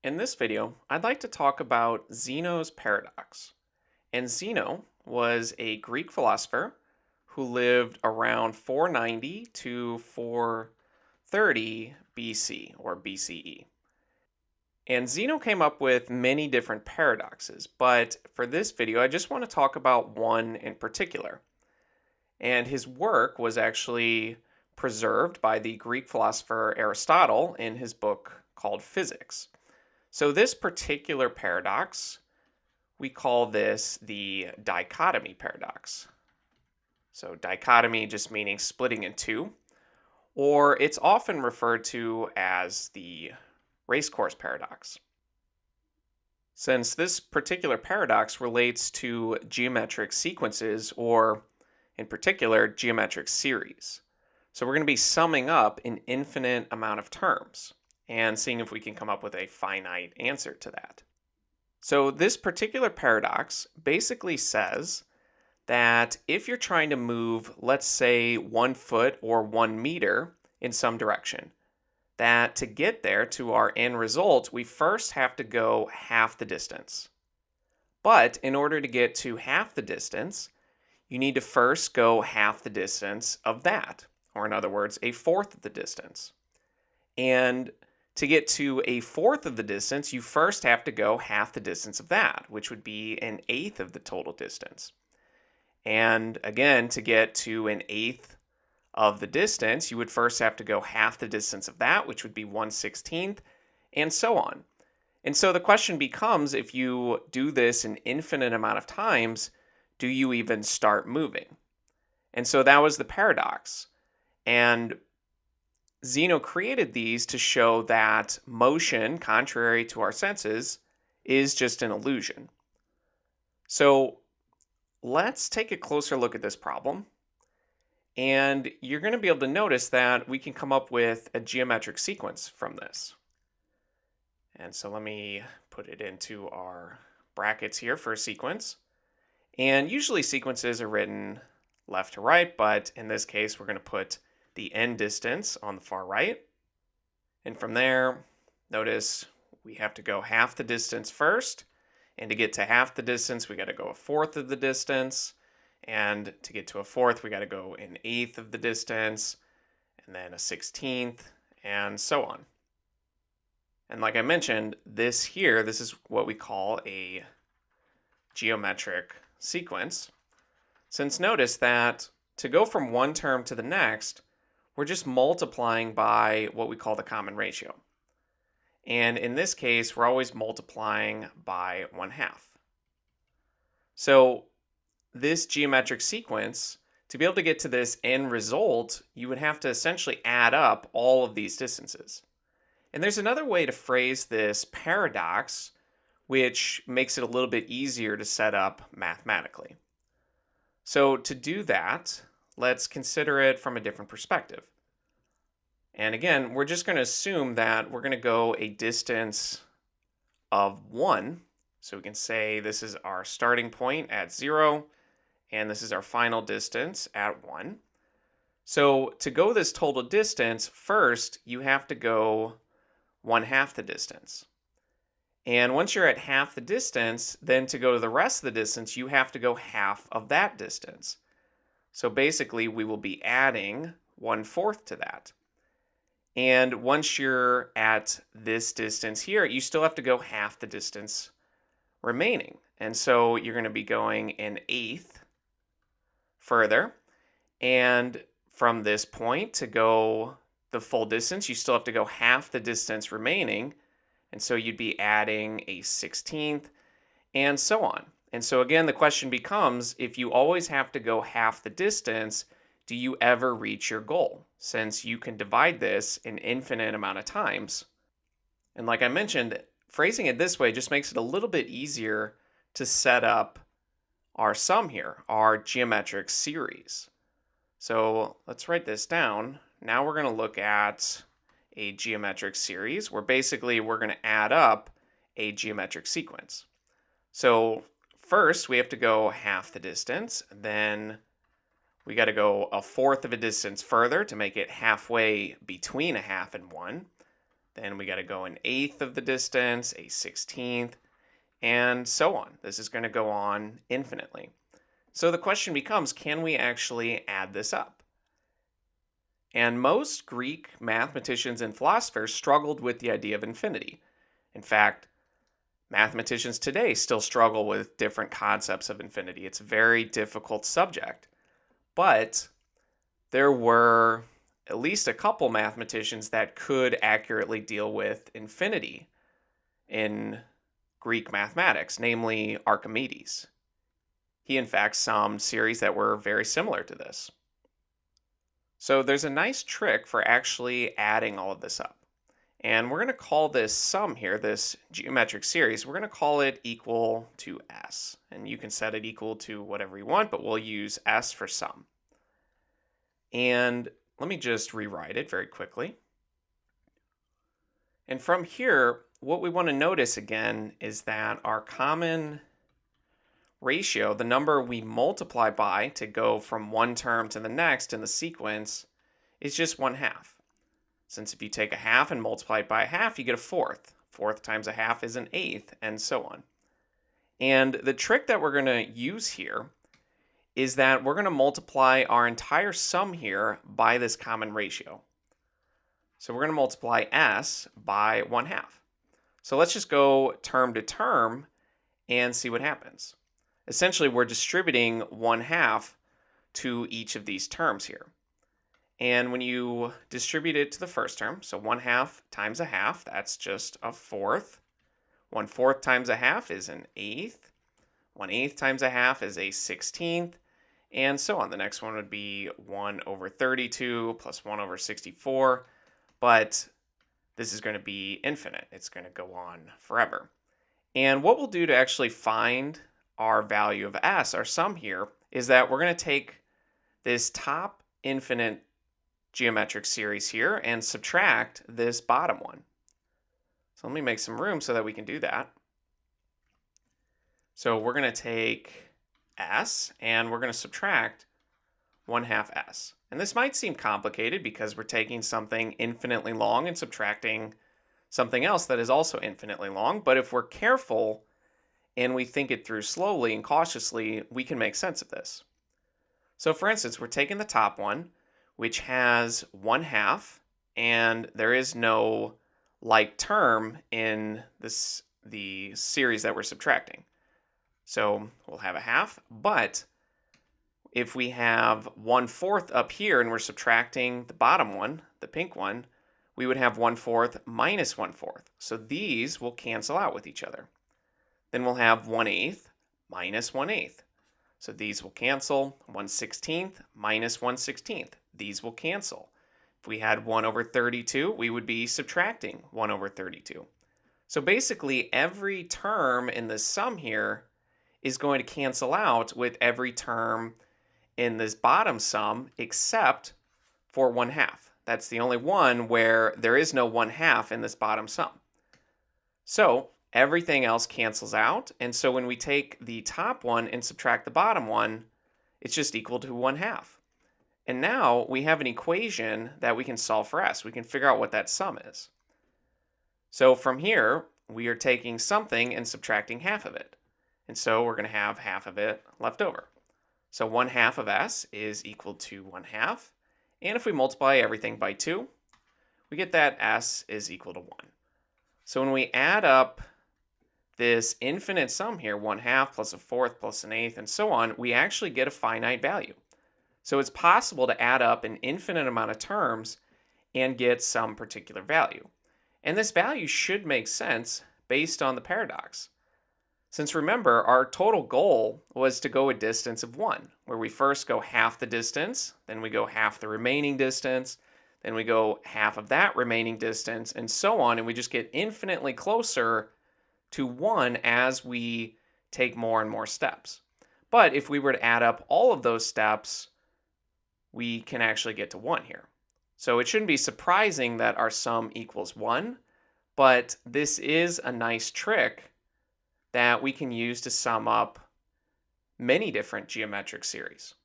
In this video, I'd like to talk about Zeno's paradox. And Zeno was a Greek philosopher who lived around 490 to 430 BC or BCE. And Zeno came up with many different paradoxes, but for this video, I just want to talk about one in particular. And his work was actually preserved by the Greek philosopher Aristotle in his book called Physics. So this particular paradox, we call this the dichotomy paradox. So dichotomy just meaning splitting in two, or it's often referred to as the racecourse paradox. Since this particular paradox relates to geometric sequences, or in particular, geometric series. So we're going to be summing up an infinite amount of terms and seeing if we can come up with a finite answer to that. So this particular paradox basically says that if you're trying to move, let's say 1 foot or 1 meter in some direction, that to get there to our end result, we first have to go half the distance. But in order to get to half the distance, you need to first go half the distance of that, or in other words, a fourth of the distance. And to get to a fourth of the distance, you first have to go half the distance of that, which would be an eighth of the total distance. And again, to get to an eighth of the distance, you would first have to go half the distance of that, which would be 1/16th, and so on. And so the question becomes, if you do this an infinite amount of times, do you even start moving? And so that was the paradox. And Zeno created these to show that motion, contrary to our senses, is just an illusion. So let's take a closer look at this problem. And you're going to be able to notice that we can come up with a geometric sequence from this. And so let me put it into our brackets here for a sequence. And usually sequences are written left to right, but in this case, we're going to put the end distance on the far right. And from there, notice we have to go half the distance first. And to get to half the distance, we got to go a fourth of the distance. And to get to a fourth, we got to go an eighth of the distance, and then a 16th, and so on. And like I mentioned, this is what we call a geometric sequence. Since notice that to go from one term to the next, we're just multiplying by what we call the common ratio. And in this case, we're always multiplying by 1/2. So this geometric sequence, to be able to get to this end result, you would have to essentially add up all of these distances. And there's another way to phrase this paradox, which makes it a little bit easier to set up mathematically. So to do that, let's consider it from a different perspective. And again, we're just going to assume that we're going to go a distance of 1. So we can say this is our starting point at 0, and this is our final distance at 1. So to go this total distance, first you have to go 1/2 the distance. And once you're at half the distance, then to go to the rest of the distance, you have to go half of that distance. So basically, we will be adding 1/4 to that. And once you're at this distance here, you still have to go half the distance remaining. And so you're going to be going an eighth further. And from this point to go the full distance, you still have to go half the distance remaining. And so you'd be adding a 16th and so on. And so again, the question becomes, if you always have to go half the distance, do you ever reach your goal? Since you can divide this an infinite amount of times. And like I mentioned, phrasing it this way just makes it a little bit easier to set up our sum here, our geometric series. So let's write this down. Now we're going to look at a geometric series where basically we're going to add up a geometric sequence. So first we have to go half the distance, then we got to go a fourth of a distance further to make it halfway between a half and 1. then we got to go an eighth of the distance, a 16th, and so on. This is going to go on infinitely. So the question becomes, can we actually add this up? And most Greek mathematicians and philosophers struggled with the idea of infinity. In fact, mathematicians today still struggle with different concepts of infinity. It's a very difficult subject. But there were at least a couple mathematicians that could accurately deal with infinity in Greek mathematics, namely Archimedes. He, in fact, summed series that were very similar to this. So there's a nice trick for actually adding all of this up. And we're going to call this sum here, this geometric series, we're going to call it equal to s. And you can set it equal to whatever you want, but we'll use s for sum. And let me just rewrite it very quickly. And from here, what we want to notice again is that our common ratio, the number we multiply by to go from one term to the next in the sequence, is just 1/2. Since if you take a half and multiply it by a half, you get a fourth. Fourth times a half is an eighth, and so on. And the trick that we're going to use here is that we're going to multiply our entire sum here by this common ratio. So we're going to multiply s by 1/2. So let's just go term to term and see what happens. Essentially, we're distributing 1/2 to each of these terms here. And when you distribute it to the first term, so 1/2 times a half, that's just a fourth. 1/4 times a half is an eighth. 1/8 times a half is a 16th, and so on. The next one would be 1/32 plus 1/64, but this is going to be infinite. It's going to go on forever. And what we'll do to actually find our value of s, our sum here, is that we're going to take this top infinite geometric series here and subtract this bottom one. So let me make some room so that we can do that. So we're going to take s and we're going to subtract 1/2 s. And this might seem complicated because we're taking something infinitely long and subtracting something else that is also infinitely long. But if we're careful and we think it through slowly and cautiously, we can make sense of this. So for instance, we're taking the top one, which has 1/2, and there is no like term in the series that we're subtracting. So we'll have a half, but if we have 1/4 up here and we're subtracting the bottom one, the pink one, we would have 1/4 minus 1/4. So these will cancel out with each other. Then we'll have 1/8 minus 1/8. So these will cancel. 1/16 minus 1/16. These will cancel. If we had 1/32, we would be subtracting 1/32. So basically, every term in the sum here is going to cancel out with every term in this bottom sum except for 1/2. That's the only one where there is no 1/2 in this bottom sum. So everything else cancels out, and so when we take the top one and subtract the bottom one, it's just equal to 1/2. And now we have an equation that we can solve for s. We can figure out what that sum is. So from here, we are taking something and subtracting half of it. And so we're going to have half of it left over. So 1/2 of s is equal to 1/2. And if we multiply everything by 2, we get that s is equal to 1. So when we add up this infinite sum here, 1/2 plus a fourth plus an eighth and so on, we actually get a finite value. So it's possible to add up an infinite amount of terms and get some particular value. And this value should make sense based on the paradox. Since remember, our total goal was to go a distance of 1, where we first go half the distance, then we go half the remaining distance, then we go half of that remaining distance, and so on, and we just get infinitely closer to 1 as we take more and more steps. But if we were to add up all of those steps, we can actually get to 1 here. So it shouldn't be surprising that our sum equals 1, but this is a nice trick that we can use to sum up many different geometric series.